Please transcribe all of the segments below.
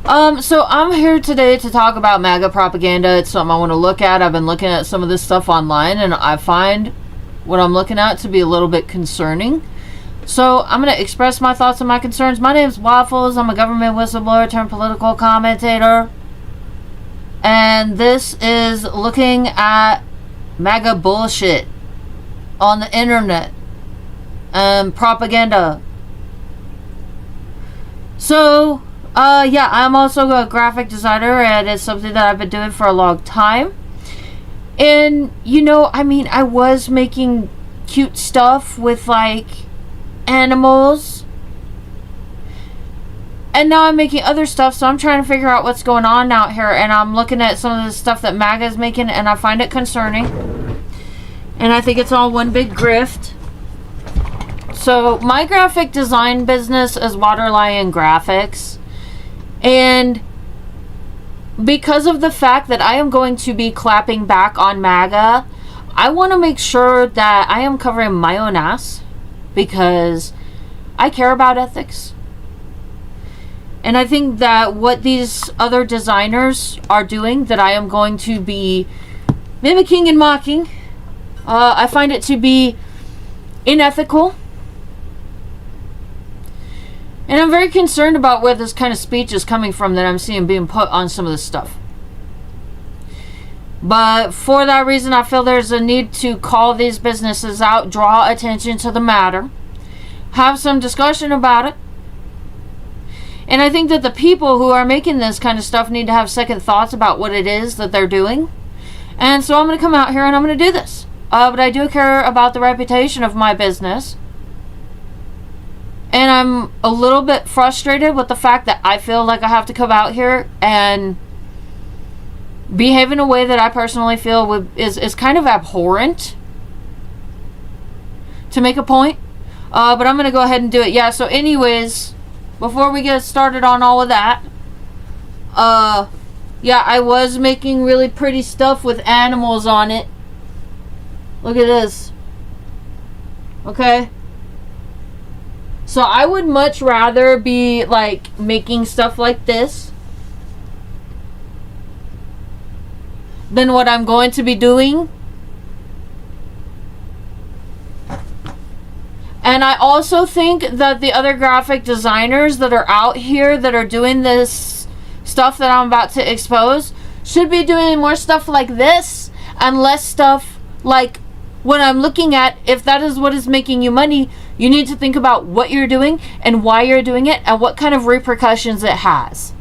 So I'm here today to talk about MAGA propaganda. It's something I want to look at. I've been looking at some of this stuff online, and I find what I'm looking at to be a little bit concerning. So I'm going to express my thoughts and my concerns. My name is Waffles. I'm a government whistleblower turned political commentator. And this is looking at MAGA bullshit on the internet and propaganda. So, yeah, I'm also a graphic designer, and it's something that I've been doing for a long time. And, you know, I mean, I was making cute stuff with, like, animals. And now I'm making other stuff, so I'm trying to figure out what's going on out here. And I'm looking at some of the stuff that MAGA is making, and I find it concerning. And I think it's all one big grift. So, my graphic design business is Waterlion Graphics. And because of the fact that I am going to be clapping back on MAGA, I want to make sure that I am covering my own ass, because I care about ethics. And I think that what these other designers are doing, that I am going to be mimicking and mocking, I find it to be unethical. And I'm very concerned about where this kind of speech is coming from that I'm seeing being put on some of this stuff. But for that reason, I feel there's a need to call these businesses out, draw attention to the matter, have some discussion about it. And I think that the people who are making this kind of stuff need to have second thoughts about what it is that they're doing. And so I'm going to come out here and I'm going to do this. But I do care about the reputation of my business. And I'm a little bit frustrated with the fact that I feel like I have to come out here and behave in a way that I personally feel is kind of abhorrent to make a point. But I'm going to go ahead and do it. Yeah, so anyways, before we get started on all of that, yeah, I was making really pretty stuff with animals on it. Look at this. Okay? So I would much rather be, like, making stuff like this than what I'm going to be doing. And I also think that the other graphic designers that are out here that are doing this stuff that I'm about to expose should be doing more stuff like this and less stuff like what I'm looking at. If that is what is making you money, you need to think about what you're doing and why you're doing it and what kind of repercussions it has.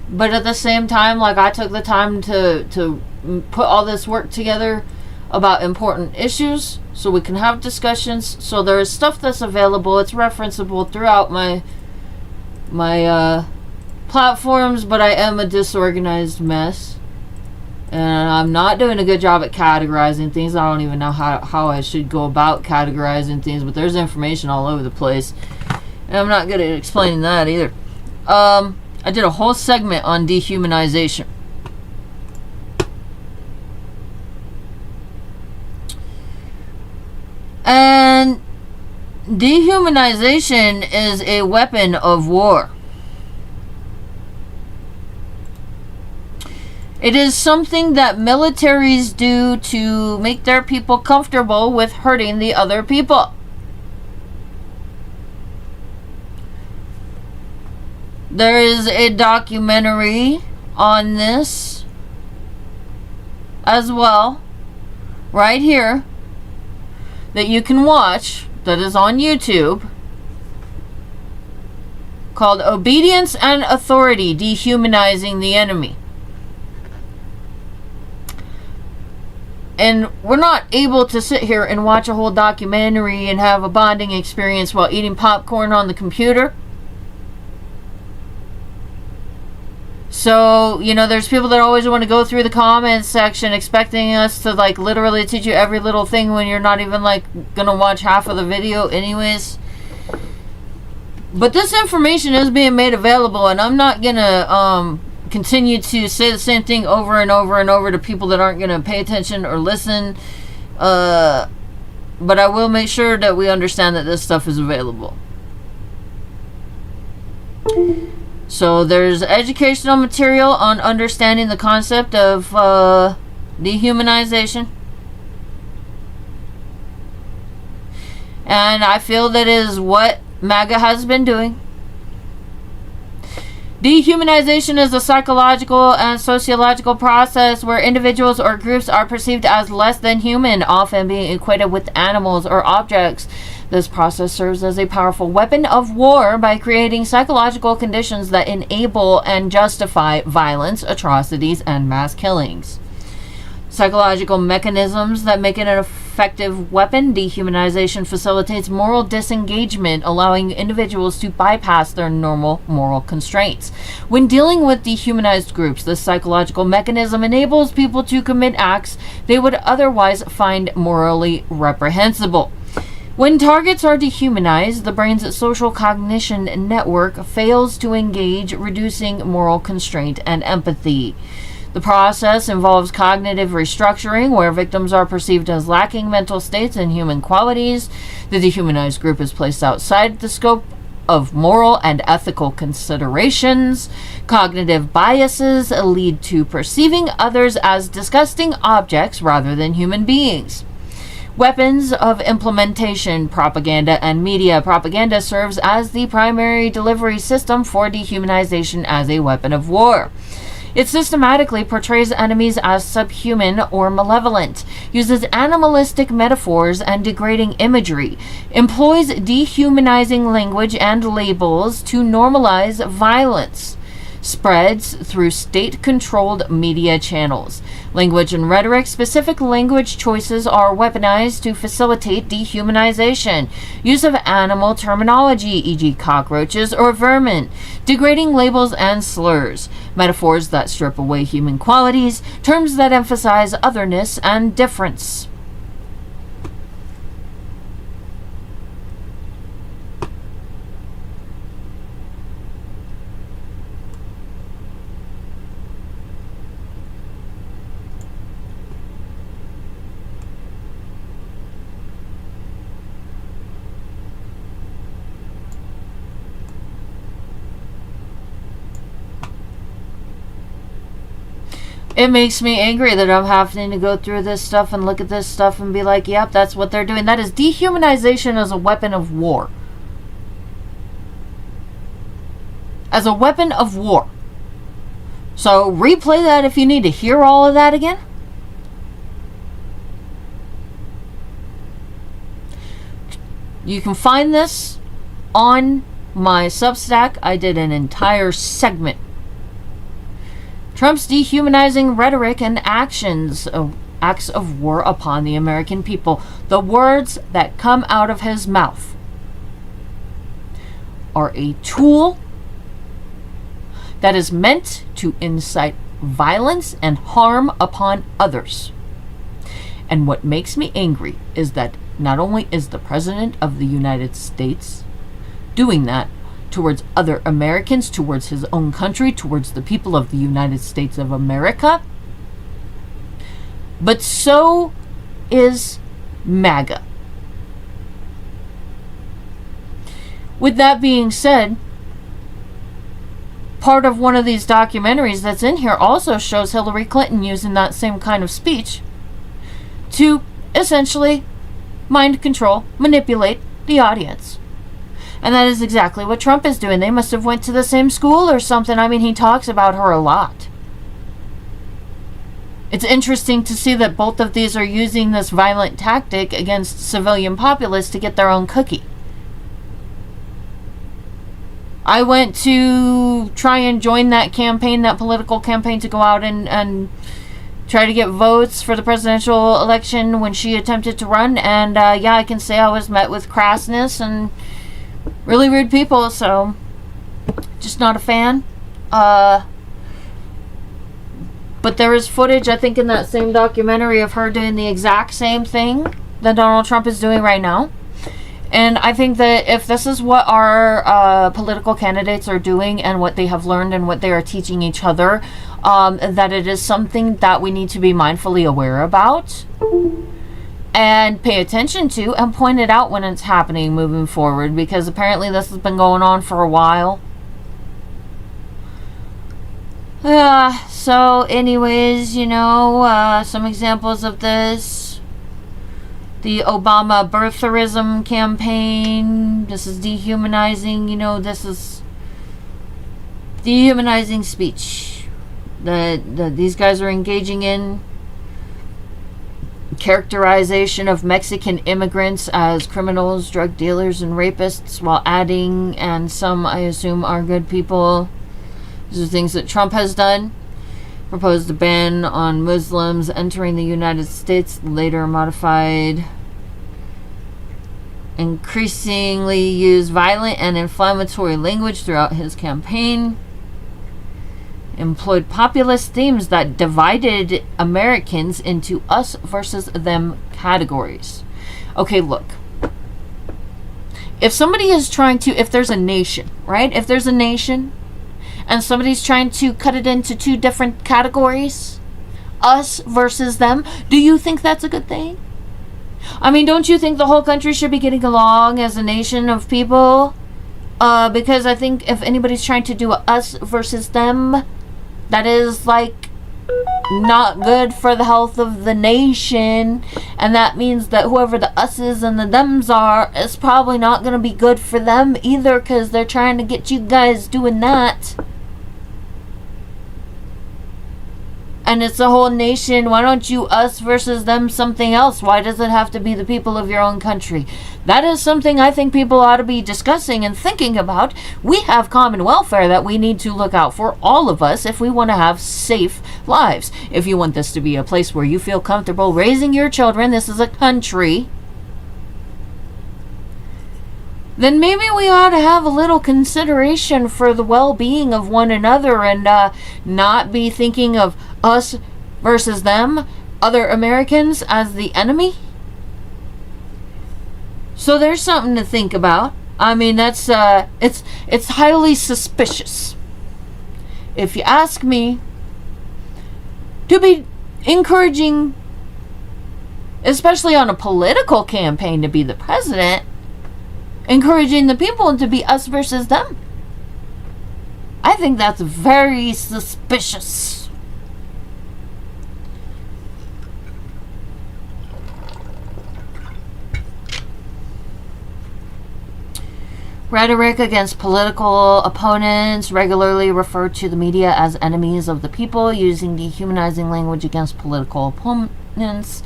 But at the same time, like, I took the time to put all this work together about important issues so we can have discussions. So there is stuff that's available. It's referenceable throughout my platforms, but I am a disorganized mess. And I'm not doing a good job at categorizing things. I don't even know how I should go about categorizing things, but there's information all over the place. And I'm not good at explaining that either. I did a whole segment on dehumanization. And dehumanization is a weapon of war. It is something that militaries do to make their people comfortable with hurting the other people. There is a documentary on this as well, right here, that you can watch, that is on YouTube, called Obedience and Authority, Dehumanizing the Enemy. And we're not able to sit here and watch a whole documentary and have a bonding experience while eating popcorn on the computer. So, you know, there's people that always want to go through the comments section expecting us to, like, literally teach you every little thing when you're not even, like, gonna watch half of the video anyways. But this information is being made available, and I'm not gonna continue to say the same thing over and over and over to people that aren't gonna pay attention or listen. But I will make sure that we understand that this stuff is available. So there's educational material on understanding the concept of dehumanization. And I feel that is what MAGA has been doing. Dehumanization is a psychological and sociological process where individuals or groups are perceived as less than human, often being equated with animals or objects. This process serves as a powerful weapon of war by creating psychological conditions that enable and justify violence, atrocities, and mass killings. Psychological mechanisms that make it an effective weapon. Dehumanization facilitates moral disengagement, allowing individuals to bypass their normal moral constraints. When dealing with dehumanized groups, this psychological mechanism enables people to commit acts they would otherwise find morally reprehensible. When targets are dehumanized, the brain's social cognition network fails to engage, reducing moral constraint and empathy. The process involves cognitive restructuring, where victims are perceived as lacking mental states and human qualities. The dehumanized group is placed outside the scope of moral and ethical considerations. Cognitive biases lead to perceiving others as disgusting objects rather than human beings. Weapons of implementation, propaganda and media. Propaganda serves as the primary delivery system for dehumanization as a weapon of war. It systematically portrays enemies as subhuman or malevolent, uses animalistic metaphors and degrading imagery, employs dehumanizing language and labels to normalize violence, spreads through state-controlled media channels. Language and rhetoric. Specific language choices are weaponized to facilitate dehumanization. Use of animal terminology, e.g. cockroaches or vermin. Degrading labels and slurs. Metaphors that strip away human qualities. Terms that emphasize otherness and difference. It makes me angry that I'm having to go through this stuff and look at this stuff and be like, yep, that's what they're doing. That is dehumanization as a weapon of war. As a weapon of war. So replay that if you need to hear all of that again. You can find this on my Substack. I did an entire segment. Trump's dehumanizing rhetoric and acts of war upon the American people. The words that come out of his mouth are a tool that is meant to incite violence and harm upon others. And what makes me angry is that not only is the President of the United States doing that towards other Americans, towards his own country, towards the people of the United States of America, but so is MAGA. With that being said, part of one of these documentaries that's in here also shows Hillary Clinton using that same kind of speech to essentially mind control, manipulate the audience. And that is exactly what Trump is doing. They must have went to the same school or something. I mean, he talks about her a lot. It's interesting to see that both of these are using this violent tactic against civilian populace to get their own cookie. I went to try and join that campaign, that political campaign, to go out and try to get votes for the presidential election when she attempted to run. And yeah, I can say I was met with crassness and really rude people, so just not a fan. But there is footage, I think, in that same documentary of her doing the exact same thing that Donald Trump is doing right now. And I think that if this is what our political candidates are doing and what they have learned and what they are teaching each other, that it is something that we need to be mindfully aware about and pay attention to and point it out when it's happening moving forward, because apparently this has been going on for a while. So anyways, you know, some examples of this. The Obama birtherism campaign. This is dehumanizing, you know, this is dehumanizing speech that these guys are engaging in. Characterization of Mexican immigrants as criminals, drug dealers, and rapists, while adding, and some I assume are good people. These are things that Trump has done. Proposed a ban on Muslims entering the United States, later modified. Increasingly used violent and inflammatory language throughout his campaign. Employed populist themes that divided Americans into us versus them categories. Okay, look. If somebody is trying to, if there's a nation, right? If there's a nation and somebody's trying to cut it into two different categories, us versus them, do you think that's a good thing? I mean, don't you think the whole country should be getting along as a nation of people? Because I think if anybody's trying to do a us versus them, that is like not good for the health of the nation, and that means that whoever the us's and the thems are is probably not going to be good for them either, because they're trying to get you guys doing that. And it's a whole nation. Why don't you us versus them something else? Why does it have to be the people of your own country? That is something I think people ought to be discussing and thinking about. We have common welfare that we need to look out for, all of us, if we want to have safe lives. If you want this to be a place where you feel comfortable raising your children, this is a country, then maybe we ought to have a little consideration for the well-being of one another, and not be thinking of us versus them, other Americans, as the enemy. So there's something to think about. I mean, that's it's highly suspicious, if you ask me, to be encouraging, especially on a political campaign, to be the president, encouraging the people to be us versus them. I think that's very suspicious. Rhetoric against political opponents, regularly referred to the media as enemies of the people, using dehumanizing language against political opponents,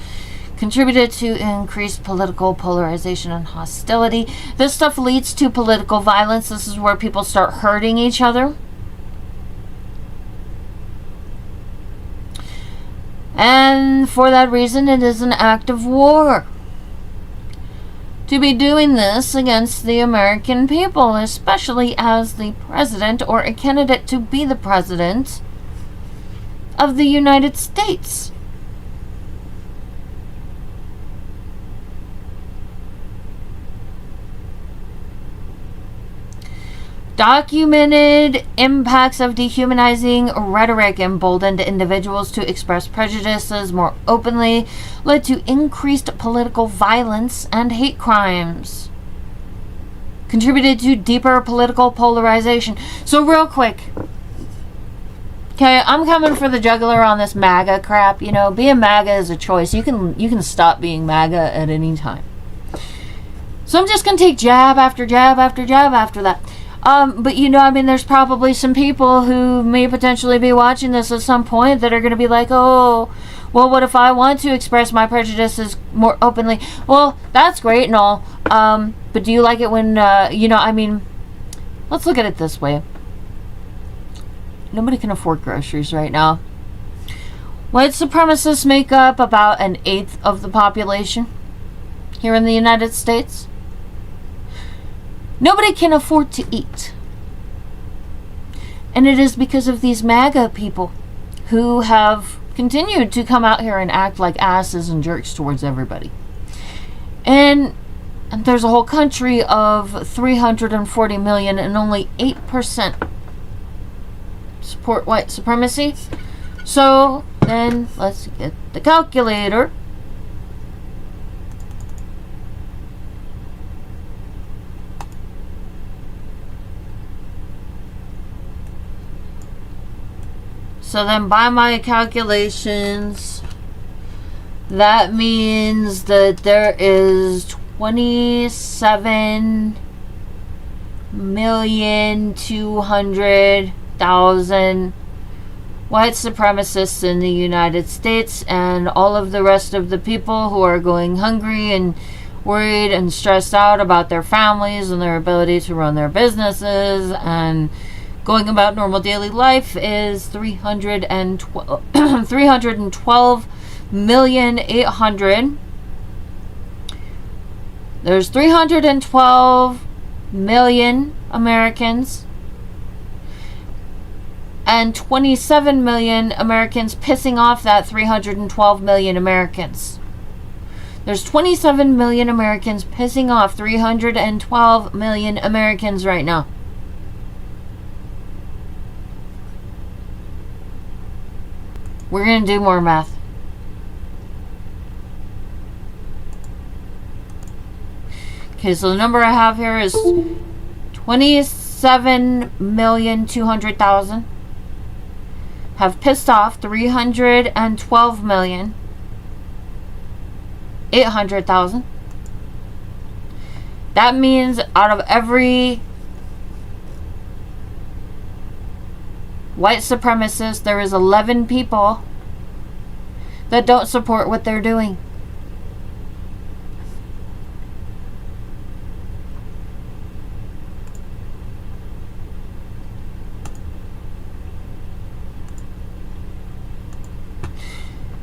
contributed to increased political polarization and hostility. This stuff leads to political violence. This is where people start hurting each other. And for that reason, it is an act of war to be doing this against the American people, especially as the president or a candidate to be the president of the United States. Documented impacts of dehumanizing rhetoric emboldened individuals to express prejudices more openly, led to increased political violence and hate crimes, contributed to deeper political polarization. So real quick, okay, I'm coming for the jugular on this MAGA crap. You know, being MAGA is a choice. You can stop being MAGA at any time. So I'm just going to take jab after jab after jab after that. But you know, I mean, there's probably some people who may potentially be watching this at some point that are going to be like, oh, well, what if I want to express my prejudices more openly? Well, that's great and all. But do you like it when, you know, I mean, let's look at it this way. Nobody can afford groceries right now. White supremacists make up about 1/8 of the population here in the United States. Nobody can afford to eat. And it is because of these MAGA people who have continued to come out here and act like asses and jerks towards everybody. And there's a whole country of 340 million and only 8% support white supremacy. So then let's get the calculator. So then by my calculations, that means that there is 27,200,000 white supremacists in the United States, and all of the rest of the people who are going hungry and worried and stressed out about their families and their ability to run their businesses and going about normal daily life is 312,800,000. There's 312 million Americans and 27 million Americans pissing off that 312 million Americans. There's 27 million Americans pissing off 312 million Americans right now. We're going to do more math. Okay, so the number I have here is 27,200,000 have pissed off 312,800,000. That means out of every white supremacist, there is 11 people that don't support what they're doing.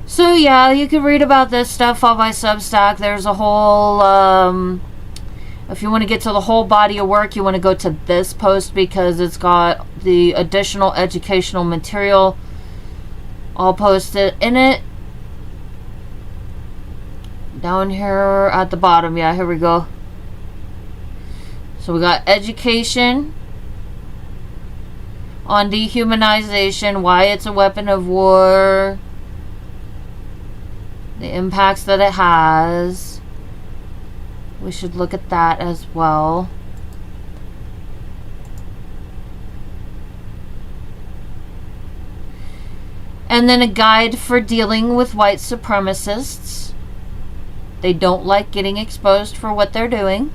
So yeah, you can read about this stuff on my Substack. There's a whole, if you want to get to the whole body of work, you want to go to this post because it's got the additional educational material all posted in it. Down here at the bottom, yeah, here we go. So we got education on dehumanization, why it's a weapon of war, the impacts that it has. We should look at that as well. And then a guide for dealing with white supremacists. They don't like getting exposed for what they're doing.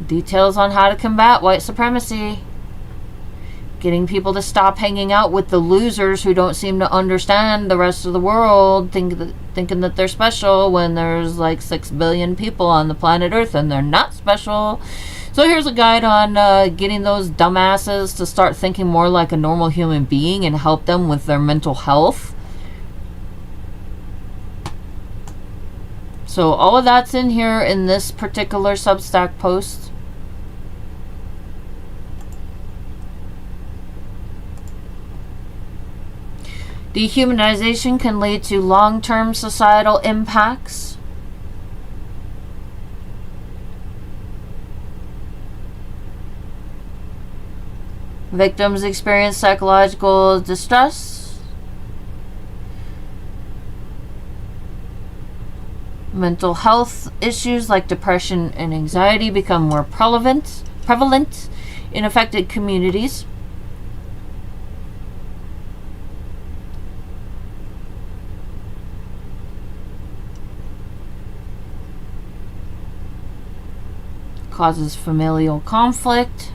Details on how to combat white supremacy. Getting people to stop hanging out with the losers who don't seem to understand the rest of the world, thinking that they're special when there's like 6 billion people on the planet Earth and they're not special. So here's a guide on getting those dumbasses to start thinking more like a normal human being and help them with their mental health. So all of that's in here in this particular Substack post. Dehumanization can lead to long-term societal impacts. Victims experience psychological distress. Mental health issues like depression and anxiety become more prevalent in affected communities. Causes familial conflict.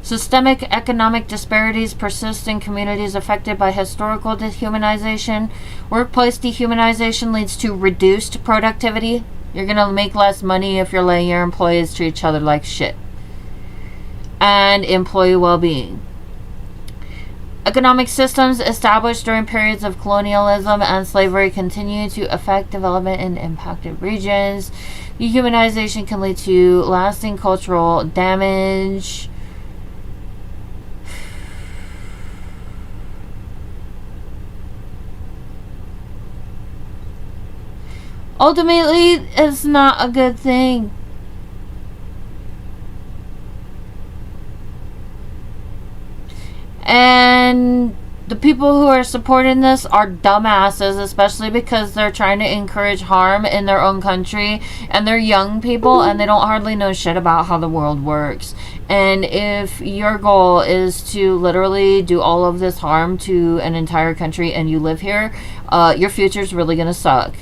Systemic economic disparities persist in communities affected by historical dehumanization. Workplace dehumanization leads to reduced productivity. You're going to make less money if you're letting your employees treat each other like shit. And employee well-being. Economic systems established during periods of colonialism and slavery continue to affect development in impacted regions. Dehumanization can lead to lasting cultural damage. Ultimately, it's not a good thing. And the people who are supporting this are dumbasses, especially because they're trying to encourage harm in their own country, and they're young people and they don't hardly know shit about how the world works. And if your goal is to literally do all of this harm to an entire country and you live here, your future's really gonna suck.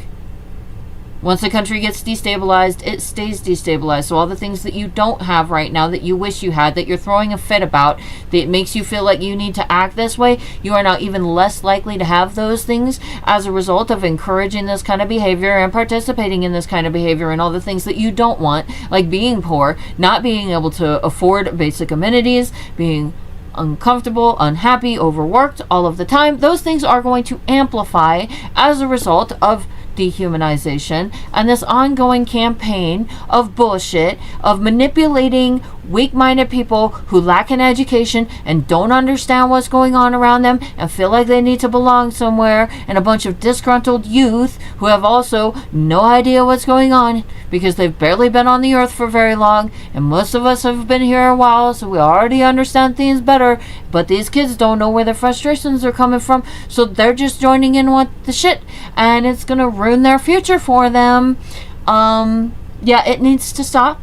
Once a country gets destabilized, it stays destabilized. So all the things that you don't have right now, that you wish you had, that you're throwing a fit about, that makes you feel like you need to act this way, you are now even less likely to have those things as a result of encouraging this kind of behavior and participating in this kind of behavior, and all the things that you don't want, like being poor, not being able to afford basic amenities, being uncomfortable, unhappy, overworked all of the time. Those things are going to amplify as a result of dehumanization and this ongoing campaign of bullshit, of manipulating weak-minded people who lack an education and don't understand what's going on around them and feel like they need to belong somewhere, and a bunch of disgruntled youth who have also no idea what's going on because they've barely been on the earth for very long, and most of us have been here a while, so we already understand things better, but these kids don't know where their frustrations are coming from, so they're just joining in with the shit, and it's gonna ruin their future for them. Yeah, it needs to stop.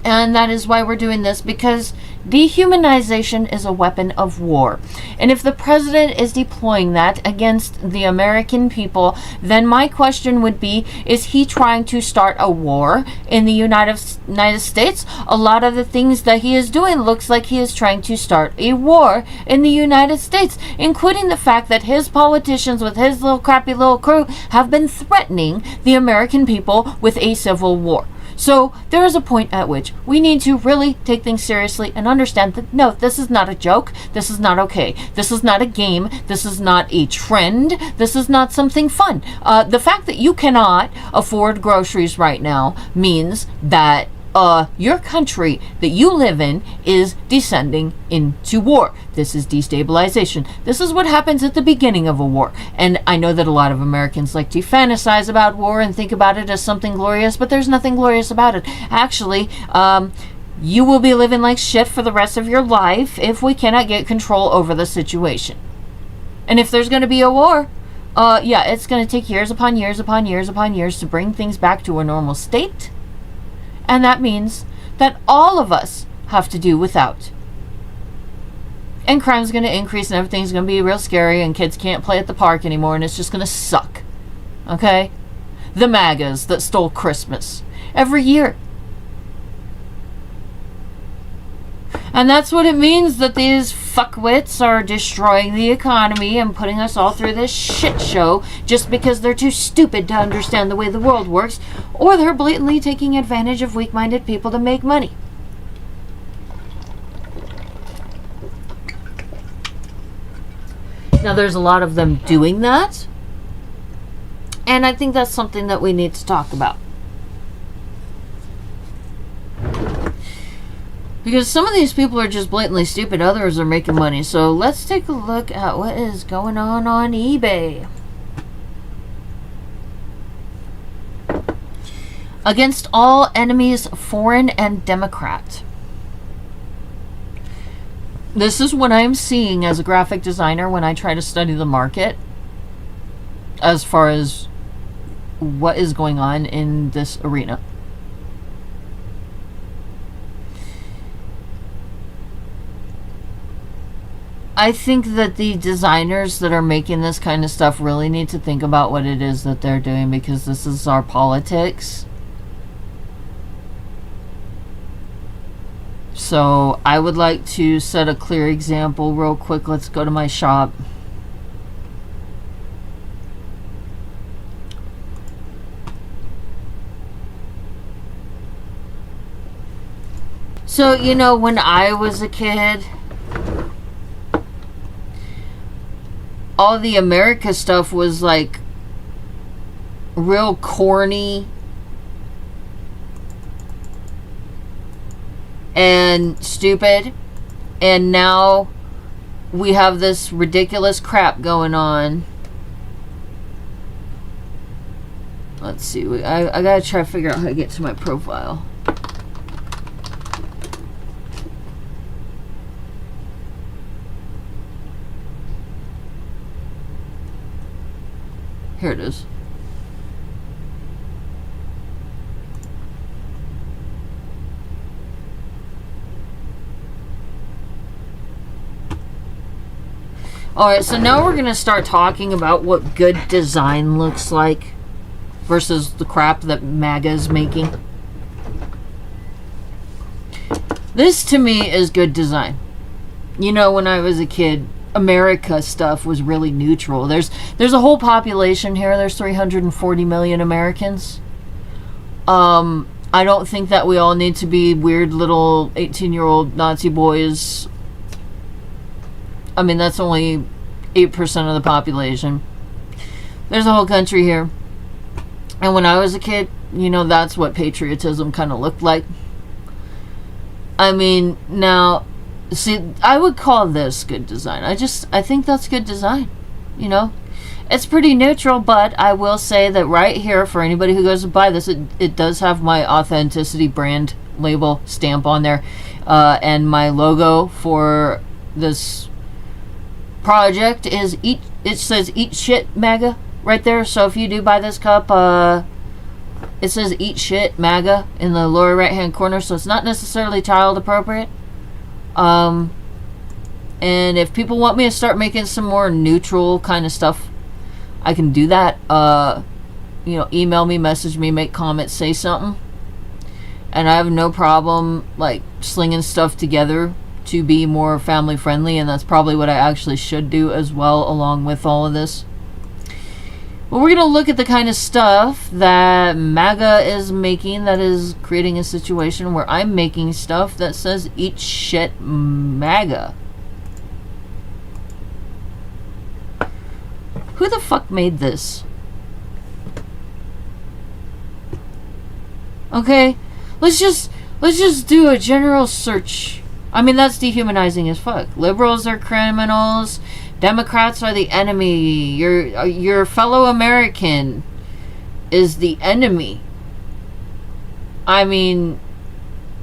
And that is why we're doing this, because dehumanization is a weapon of war. And if the president is deploying that against the American people, then my question would be, is he trying to start a war in the United States? A lot of the things that he is doing looks like he is trying to start a war in the United States, including the fact that his politicians with his little crappy little crew have been threatening the American people with a civil war. So there is a point at which we need to really take things seriously and understand that no, this is not a joke. This is not okay. This is not a game. This is not a trend. This is not something fun. The fact that you cannot afford groceries right now means that your country that you live in is descending into war. This is destabilization. This is what happens at the beginning of a war. And I know that a lot of Americans like to fantasize about war and think about it as something glorious, but there's nothing glorious about it. Actually, you will be living like shit for the rest of your life if we cannot get control over the situation. And if there's going to be a war, yeah, it's going to take years upon years upon years upon years to bring things back to a normal state. And that means that all of us have to do without. And crime's going to increase and everything's going to be real scary and kids can't play at the park anymore and it's just going to suck. Okay? The MAGAs that stole Christmas every year. And that's what it means that these fuckwits are destroying the economy and putting us all through this shit show just because they're too stupid to understand the way the world works, or they're blatantly taking advantage of weak-minded people to make money. Now, there's a lot of them doing that, and I think that's something that we need to talk about. Because some of these people are just blatantly stupid, others are making money. So let's take a look at what is going on eBay. Against all enemies, foreign and Democrat. This is what I'm seeing as a graphic designer when I try to study the market as far as what is going on in this arena. I think that the designers that are making this kind of stuff really need to think about what it is that they're doing, because this is our politics. So I would like to set a clear example real quick. Let's go to my shop. So, you know, when I was a kid, all the America stuff was like real corny and stupid, and now we have this ridiculous crap going on. Let's see, I gotta try to figure out how to get to my profile. Here it is. Alright, so now we're going to start talking about what good design looks like versus the crap that MAGA is making. This, to me, is good design. You know, when I was a kid, America stuff was really neutral. There's a whole population here. There's 340 million Americans. I don't think that we all need to be weird little 18-year-old Nazi boys. I mean, that's only 8% of the population. There's a whole country here. And when I was a kid, you know, that's what patriotism kind of looked like. I mean, now, see, I would call this good design. I think that's good design, you know. It's pretty neutral, but I will say that right here, for anybody who goes to buy this, it does have my authenticity brand label stamp on there. And my logo for this project is it says "Eat Shit MAGA" right there. So if you do buy this cup, it says "Eat Shit MAGA" in the lower right hand corner, so it's not necessarily child appropriate. And if people want me to start making some more neutral kind of stuff, I can do that. You know, email me, message me, make comments, say something, and I have no problem like slinging stuff together to be more family friendly, and that's probably what I actually should do as well along with all of this. But we're going to look at the kind of stuff that MAGA is making that is creating a situation where I'm making stuff that says "Eat Shit MAGA." Who the fuck made this? Okay, let's just do a general search. I mean, that's dehumanizing as fuck. Liberals are criminals. Democrats are the enemy. Your fellow American is the enemy. I mean,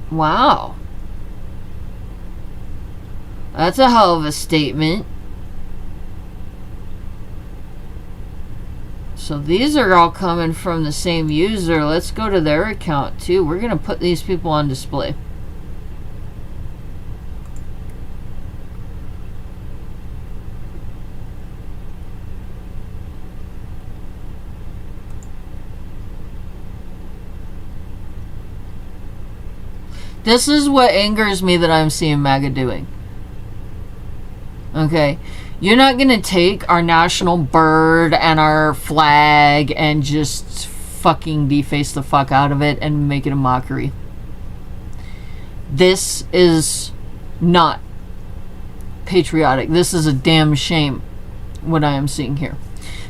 wow. That's a hell of a statement. So these are all coming from the same user. Let's go to their account too. We're going to put these people on display. This is what angers me that I'm seeing MAGA doing. Okay. You're not going to take our national bird and our flag and just fucking deface the fuck out of it and make it a mockery. This is not patriotic. This is a damn shame what I am seeing here.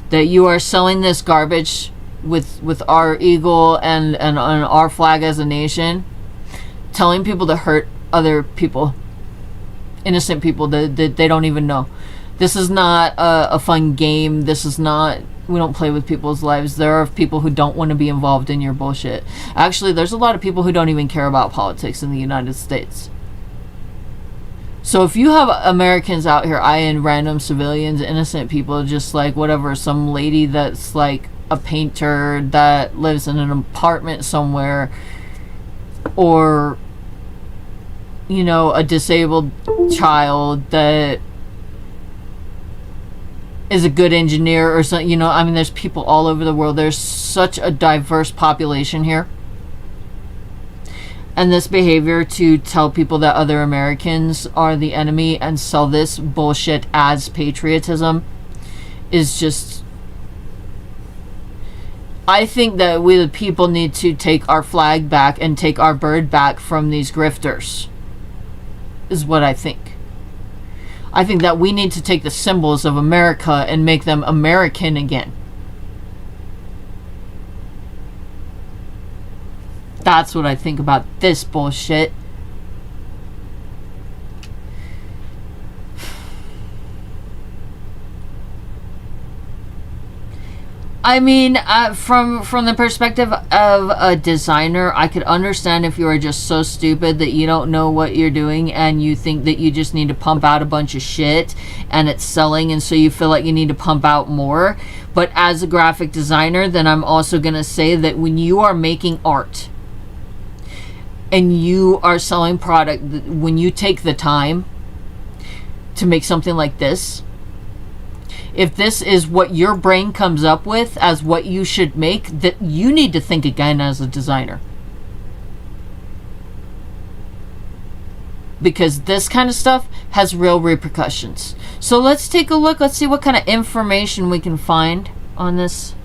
That you are selling this garbage with our eagle and our flag as a nation, telling people to hurt other people, innocent people that they don't even know. This is not a fun game. This is not, we don't play with people's lives. There are people who don't want to be involved in your bullshit. Actually, there's a lot of people who don't even care about politics in the United States. So if you have Americans out here eyeing random civilians, innocent people, just like whatever, some lady that's like a painter that lives in an apartment somewhere, or, you know, a disabled child that is a good engineer or something, you know, I mean, there's people all over the world. There's such a diverse population here. And this behavior to tell people that other Americans are the enemy and sell this bullshit as patriotism is just... I think that we the people need to take our flag back and take our bird back from these grifters, is what I think. I think that we need to take the symbols of America and make them American again. That's what I think about this bullshit. I mean, from the perspective of a designer, I could understand if you are just so stupid that you don't know what you're doing and you think that you just need to pump out a bunch of shit and it's selling, and so you feel like you need to pump out more. But as a graphic designer, then I'm also going to say that when you are making art and you are selling product, when you take the time to make something like this, if this is what your brain comes up with as what you should make, that you need to think again as a designer. Because this kind of stuff has real repercussions. So let's take a look. Let's see what kind of information we can find on this.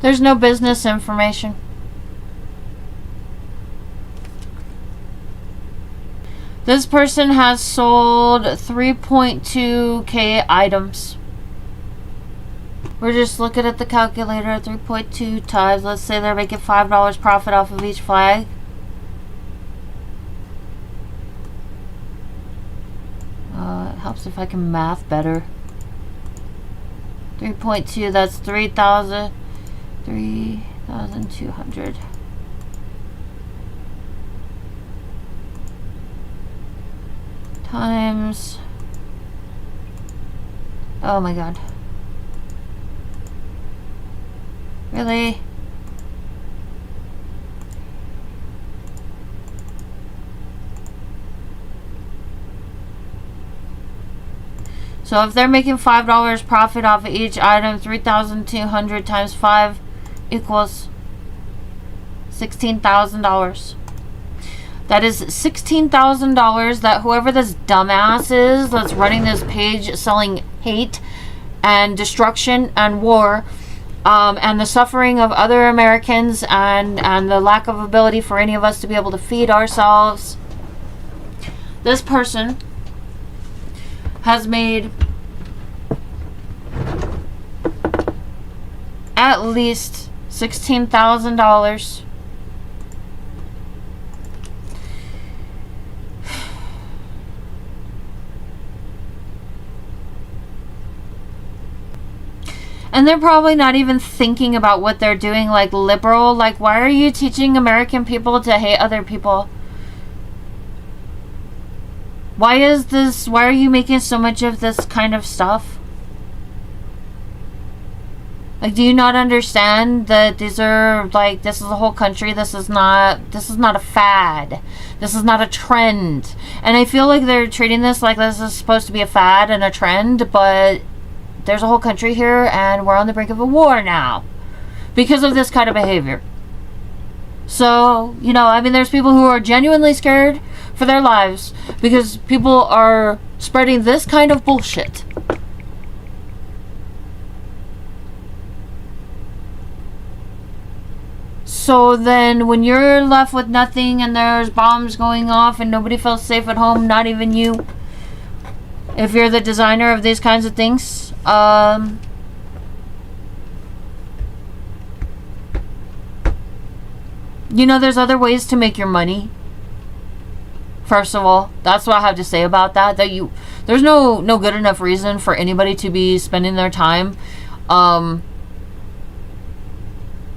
There's no business information. This person has sold 3.2k items. We're just looking at the calculator at 3.2 times. Let's say they're making $5 profit off of each flag. It helps if I can math better. 3.2, that's 3,200. Times, oh my god, really? So if they're making $5 profit off of each item, 3,200 times 5 equals $16,000. That is $16,000 that whoever this dumbass is that's running this page selling hate and destruction and war, and the suffering of other Americans, and the lack of ability for any of us to be able to feed ourselves. This person has made at least $16,000. And they're probably not even thinking about what they're doing, like liberal. Like, why are you teaching American people to hate other people? Why are you making so much of this kind of stuff? Like, do you not understand that these are, like, this is a whole country, this is not a fad. This is not a trend. And I feel like they're treating this like this is supposed to be a fad and a trend, but there's a whole country here and we're on the brink of a war now because of this kind of behavior. So, you know, I mean, there's people who are genuinely scared for their lives because people are spreading this kind of bullshit. So then when you're left with nothing and there's bombs going off and nobody feels safe at home, not even you, if you're the designer of these kinds of things, you know, there's other ways to make your money. First of all, that's what I have to say about that. There's no good enough reason for anybody to be spending their time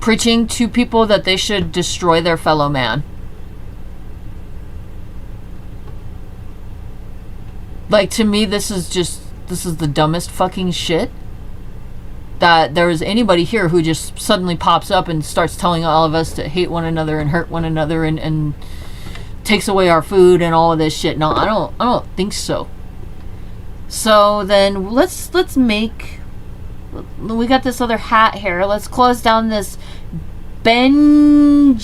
preaching to people that they should destroy their fellow man. Like, to me, this is the dumbest fucking shit. That there is anybody here who just suddenly pops up and starts telling all of us to hate one another and hurt one another and takes away our food and all of this shit. No, I don't think so. So then let's make, we got this other hat here. Let's close down this Benjamin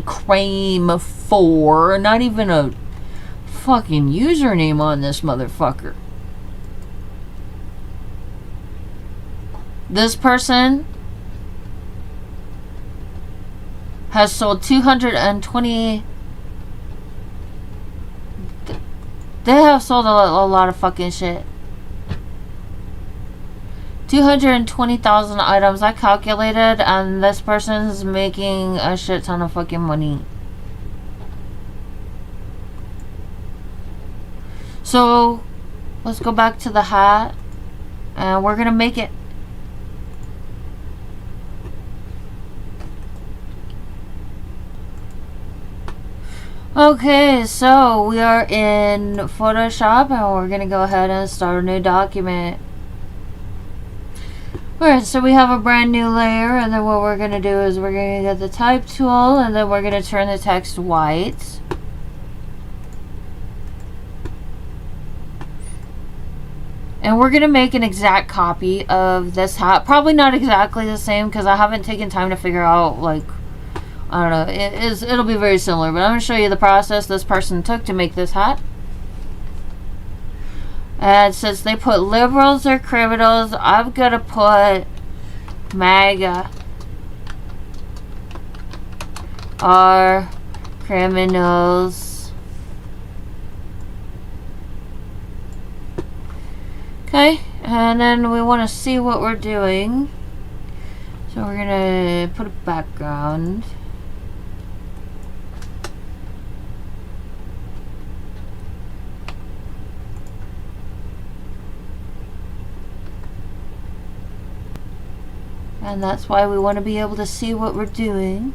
Crame 4. Not even a fucking username on this motherfucker. This person has sold 220. They have sold a lot of fucking shit. 220,000 items I calculated, and this person is making a shit ton of fucking money. So let's go back to the hat, and we're gonna make it. Okay, so we are in Photoshop, and we're gonna go ahead and start a new document. Alright, so we have a brand new layer, and then what we're gonna do is we're gonna get the type tool, and then we're gonna turn the text white. And we're gonna make an exact copy of this hat. Probably not exactly the same, because I haven't taken time to figure out, like, I don't know, it'll be very similar, but I'm going to show you the process this person took to make this hat. And since they put liberals or criminals, I'm going to put MAGA are criminals. Okay, and then we want to see what we're doing. So we're going to put a background. And that's why we want to be able to see what we're doing.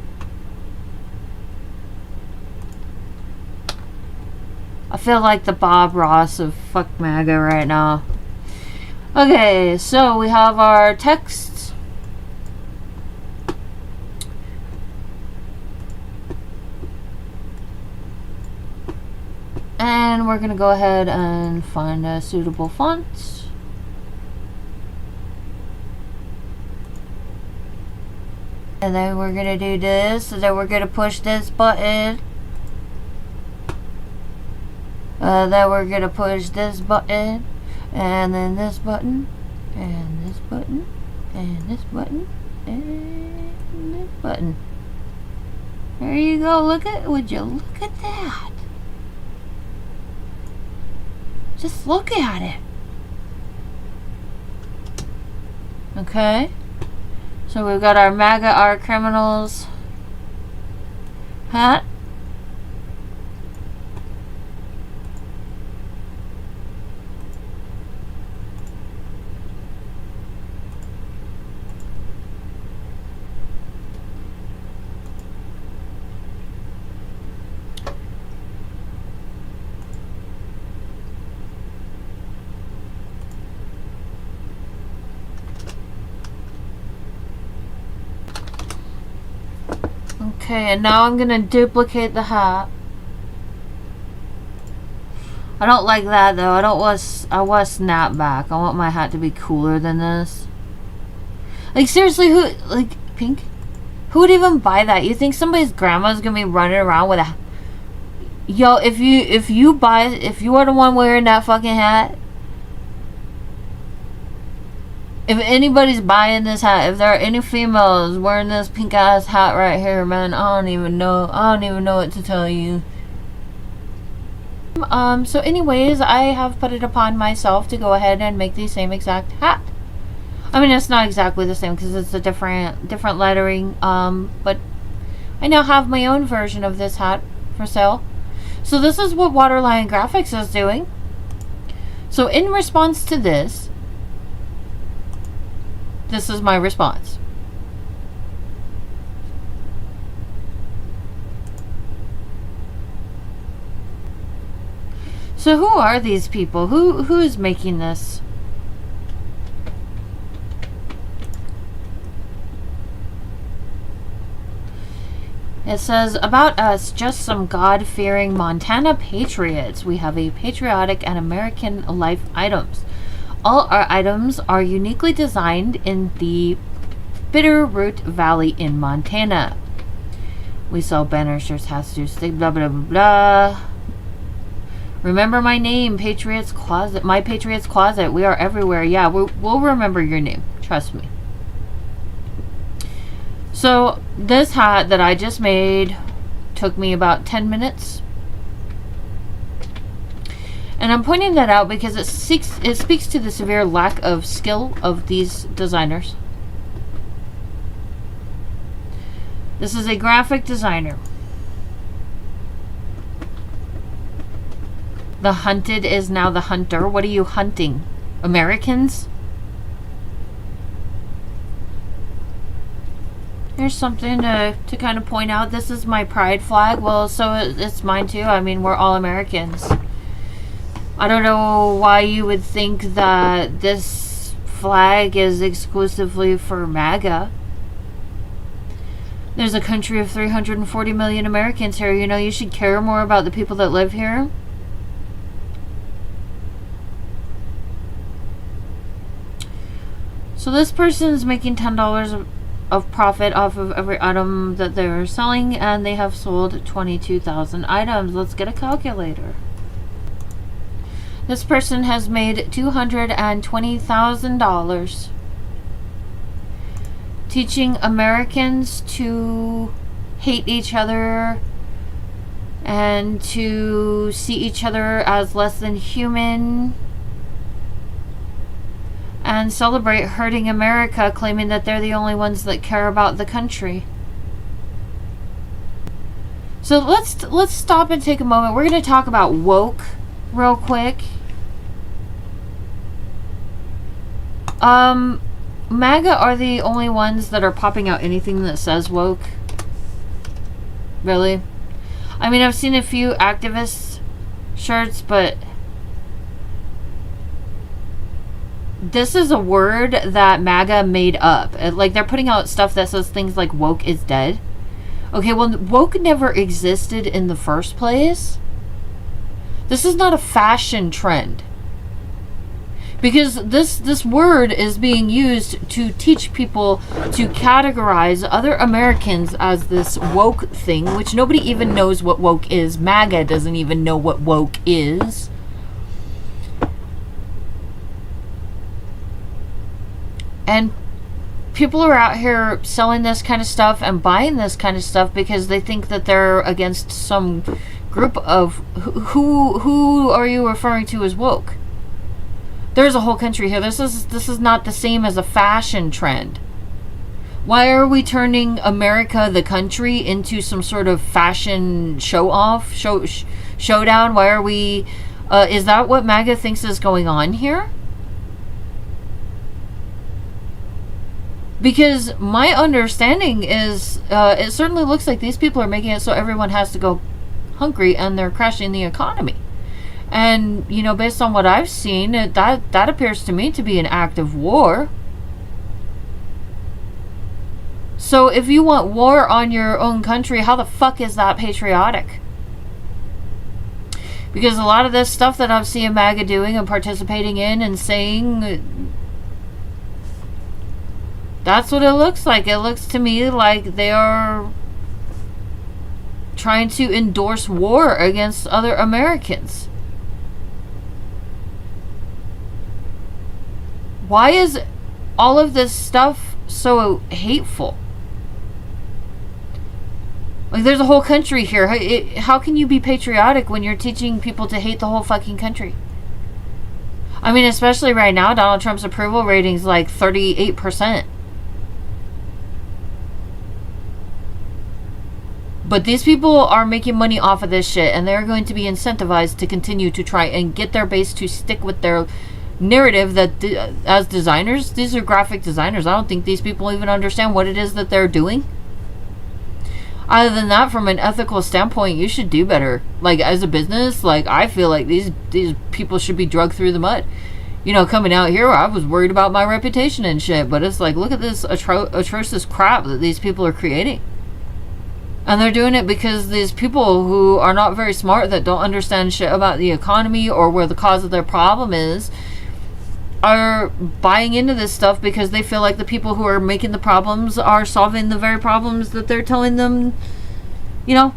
I feel like the Bob Ross of fuck MAGA right now. Okay, so we have our text. And we're going to go ahead and find a suitable font. And then we're going to do this, and then we're going to push this button. Then we're going to push this button, and then this button, and this button, and this button, and this button. There you go. Would you look at that? Just look at it. Okay. So we've got our MAGA are criminals hat. Okay, and now I'm gonna duplicate the hat. I don't like that though. I want snapback. I want my hat to be cooler than this. Like seriously, pink? Who would even buy that? You think somebody's grandma's gonna be running around with a... Yo, if you are the one wearing that fucking hat, if anybody's buying this hat, if there are any females wearing this pink ass hat right here, man, I don't even know what to tell you. So anyways, I have put it upon myself to go ahead and make the same exact hat. I mean, it's not exactly the same because it's a different lettering, but I now have my own version of this hat for sale. So this is what Waterline Graphics is doing. So in response to this is my response. So who are these people? Who is making this? It says, about us, just some God-fearing Montana patriots. We have a patriotic and American life items. All our items are uniquely designed in the Bitterroot Valley in Montana. We sell banners, shirts, hats, blah, blah, blah, blah. Remember my name, Patriots Closet. My Patriots Closet. We are everywhere. Yeah, we'll remember your name. Trust me. So, this hat that I just made took me about 10 minutes. And I'm pointing that out because it speaks to the severe lack of skill of these designers. This is a graphic designer. The hunted is now the hunter. What are you hunting? Americans? Here's something to kind of point out. This is my pride flag. Well, so it's mine too. I mean, we're all Americans. I don't know why you would think that this flag is exclusively for MAGA. There's a country of 340 million Americans here. You know, you should care more about the people that live here. So this person is making $10 of profit off of every item that they're selling, and they have sold 22,000 items. Let's get a calculator. This person has made $220,000 teaching Americans to hate each other and to see each other as less than human, and celebrate hurting America, claiming that they're the only ones that care about the country. So let's stop and take a moment. We're going to talk about woke real quick. MAGA are the only ones that are popping out anything that says woke. Really? I mean, I've seen a few activist shirts, but this is a word that MAGA made up. Like, they're putting out stuff that says things like woke is dead. Okay, well, woke never existed in the first place. This is not a fashion trend. Because this word is being used to teach people to categorize other Americans as this woke thing, which nobody even knows what woke is. MAGA doesn't even know what woke is. And people are out here selling this kind of stuff and buying this kind of stuff because they think that they're against some group of... Who are you referring to as woke? There's a whole country here. This is not the same as a fashion trend. Why are we turning America, the country, into some sort of fashion show-off, showdown? Why are we... is that what MAGA thinks is going on here? Because my understanding is, it certainly looks like these people are making it so everyone has to go hungry and they're crashing the economy. And, you know, based on what I've seen, that appears to me to be an act of war. So if you want war on your own country, how the fuck is that patriotic? Because a lot of this stuff that I'm seeing MAGA doing and participating in and saying... That's what it looks like. It looks to me like they are trying to endorse war against other Americans. Why is all of this stuff so hateful? Like, there's a whole country here. How can you be patriotic when you're teaching people to hate the whole fucking country? I mean, especially right now, Donald Trump's approval rating's like 38%. But these people are making money off of this shit, and they're going to be incentivized to continue to try and get their base to stick with their narrative that, as designers, these are graphic designers. I don't think these people even understand what it is that they're doing. Other than that, from an ethical standpoint, you should do better. Like, as a business, like, I feel like these people should be dragged through the mud. You know, coming out here, I was worried about my reputation and shit, but it's like, look at this atrocious crap that these people are creating. And they're doing it because these people who are not very smart, that don't understand shit about the economy or where the cause of their problem is, are buying into this stuff because they feel like the people who are making the problems are solving the very problems that they're telling them. You know,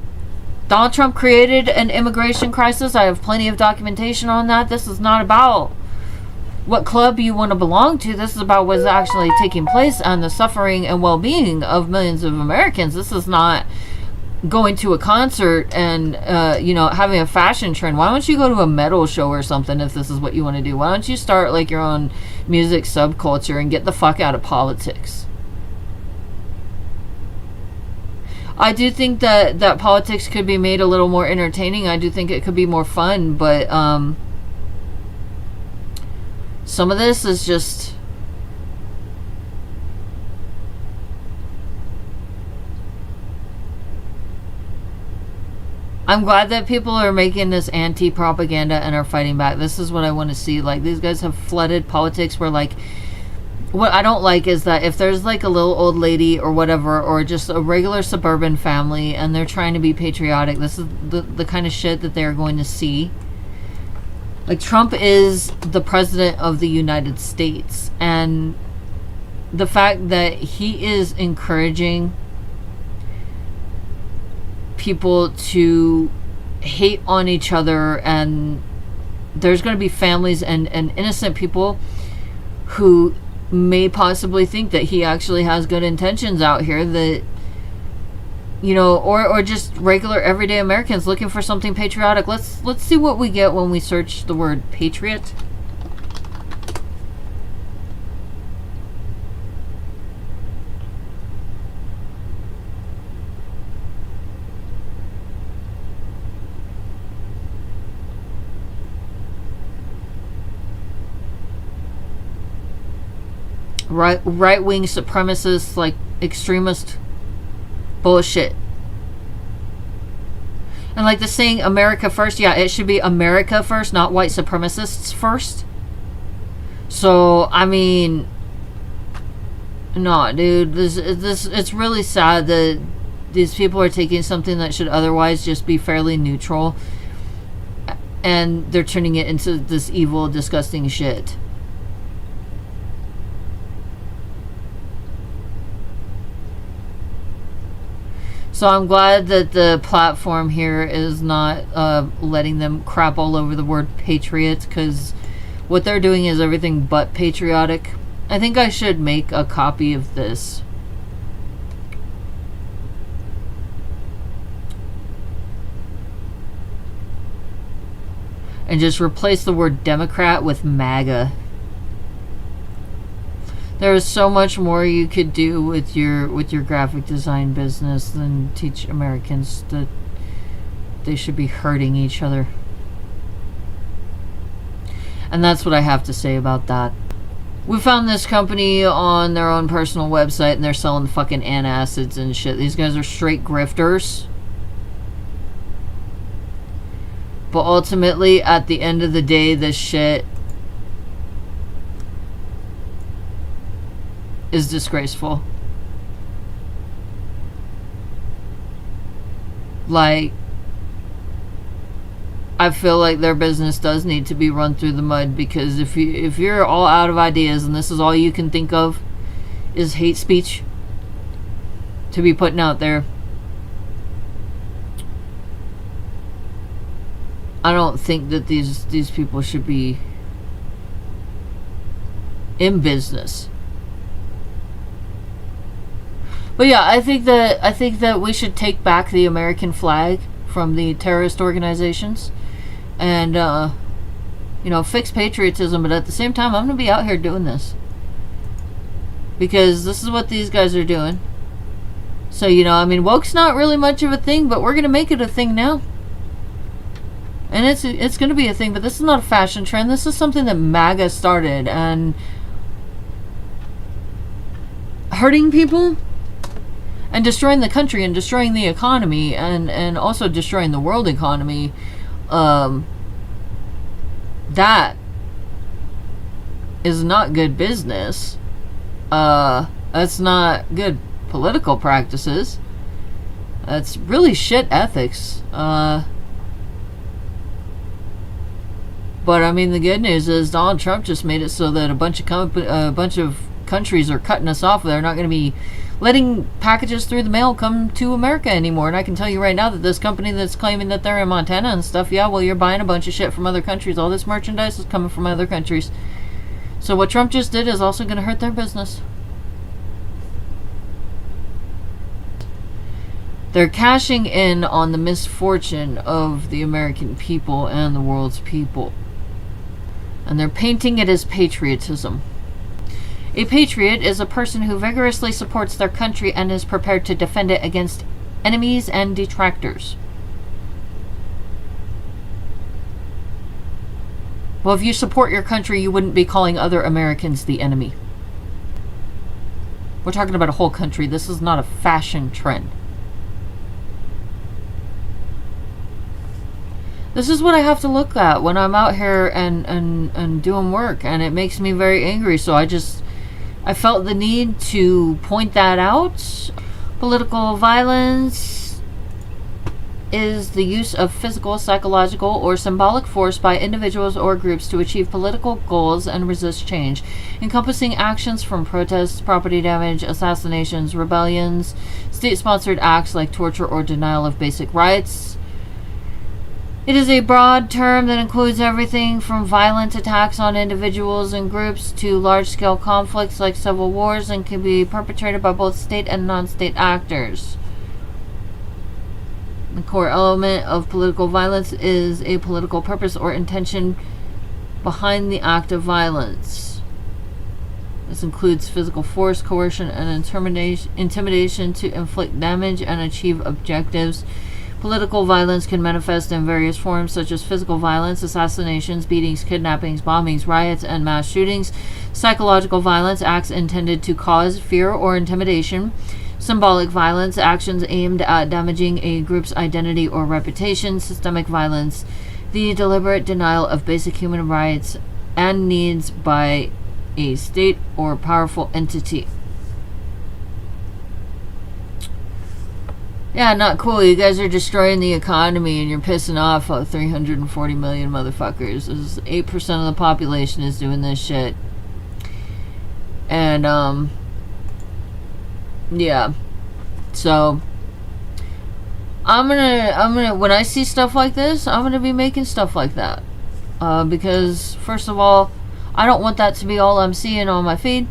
Donald Trump created an immigration crisis. I have plenty of documentation on that. This is not about what club you want to belong to. This is about what's actually taking place and the suffering and well-being of millions of Americans. This is not going to a concert and you know, having a fashion trend. Why don't you go to a metal show or something if this is what you want to do? Why don't you start like your own music subculture and get the fuck out of politics? I do think that politics could be made a little more entertaining. I do think it could be more fun, but some of this is just... I'm glad that people are making this anti-propaganda and are fighting back. This is what I want to see. Like, these guys have flooded politics where, like, what I don't like is that if there's like a little old lady or whatever, or just a regular suburban family, and they're trying to be patriotic, this is the kind of shit that they're going to see. Like, Trump is the president of the United States, and the fact that he is encouraging people to hate on each other, and there's going to be families and innocent people who may possibly think that he actually has good intentions out here, that, you know, or just regular everyday Americans looking for something patriotic. Let's see what we get when we search the word patriot. Right-wing supremacists, like extremist bullshit. And like the saying America first, yeah, it should be America first, not white supremacists first. So, I mean, no, dude, this it's really sad that these people are taking something that should otherwise just be fairly neutral, and they're turning it into this evil, disgusting shit. So I'm glad that the platform here is not letting them crap all over the word patriot, because what they're doing is everything but patriotic. I think I should make a copy of this. And just replace the word Democrat with MAGA. There is so much more you could do with your graphic design business than teach Americans that they should be hurting each other. And that's what I have to say about that. We found this company on their own personal website, and they're selling fucking antacids and shit. These guys are straight grifters. But ultimately, at the end of the day, this shit is disgraceful. Like, I feel like their business does need to be run through the mud, because if you're all out of ideas and this is all you can think of is hate speech to be putting out there, I don't think that these people should be in business. But yeah, I think that we should take back the American flag from the terrorist organizations, and you know, fix patriotism. But at the same time, I'm gonna be out here doing this because this is what these guys are doing. So, you know, I mean, woke's not really much of a thing, but we're gonna make it a thing now, and it's gonna be a thing. But this is not a fashion trend. This is something that MAGA started, and hurting people and destroying the country and destroying the economy, and also destroying the world economy, that is not good business. That's not good political practices. That's really shit ethics. But I mean, the good news is Donald Trump just made it so that a bunch of countries are cutting us off. They're not going to be letting packages through the mail come to America anymore. And I can tell you right now that this company that's claiming that they're in Montana and stuff, yeah, well, you're buying a bunch of shit from other countries. All this merchandise is coming from other countries. So what Trump just did is also going to hurt their business. They're cashing in on the misfortune of the American people and the world's people, and they're painting it as patriotism. A patriot is a person who vigorously supports their country and is prepared to defend it against enemies and detractors. Well, if you support your country, you wouldn't be calling other Americans the enemy. We're talking about a whole country. This is not a fashion trend. This is what I have to look at when I'm out here and doing work, and it makes me very angry. So I felt the need to point that out. Political violence is the use of physical, psychological, or symbolic force by individuals or groups to achieve political goals and resist change, encompassing actions from protests, property damage, assassinations, rebellions, state-sponsored acts like torture or denial of basic rights. It is a broad term that includes everything from violent attacks on individuals and groups to large-scale conflicts like civil wars, and can be perpetrated by both state and non-state actors. The core element of political violence is a political purpose or intention behind the act of violence. This includes physical force, coercion, and intimidation to inflict damage and achieve objectives. Political violence can manifest in various forms, such as physical violence, assassinations, beatings, kidnappings, bombings, riots, and mass shootings. Psychological violence, acts intended to cause fear or intimidation. Symbolic violence, actions aimed at damaging a group's identity or reputation. Systemic violence, the deliberate denial of basic human rights and needs by a state or powerful entity. Yeah, not cool. You guys are destroying the economy and you're pissing off 340 million motherfuckers. 8% of the population is doing this shit. And, yeah. So, I'm gonna, when I see stuff like this, I'm gonna be making stuff like that. Because, first of all, I don't want that to be all I'm seeing on my feed.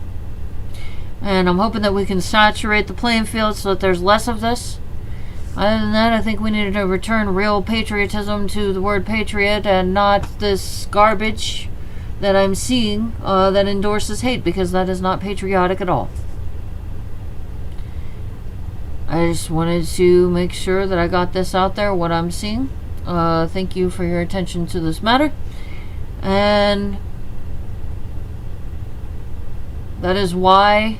And I'm hoping that we can saturate the playing field so that there's less of this. Other than that, I think we need to return real patriotism to the word patriot and not this garbage that I'm seeing that endorses hate, because that is not patriotic at all. I just wanted to make sure that I got this out there, what I'm seeing. Thank you for your attention to this matter. And that is why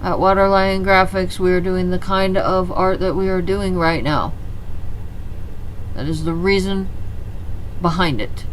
at Waterline Graphics we are doing the kind of art that we are doing right now. That is the reason behind it.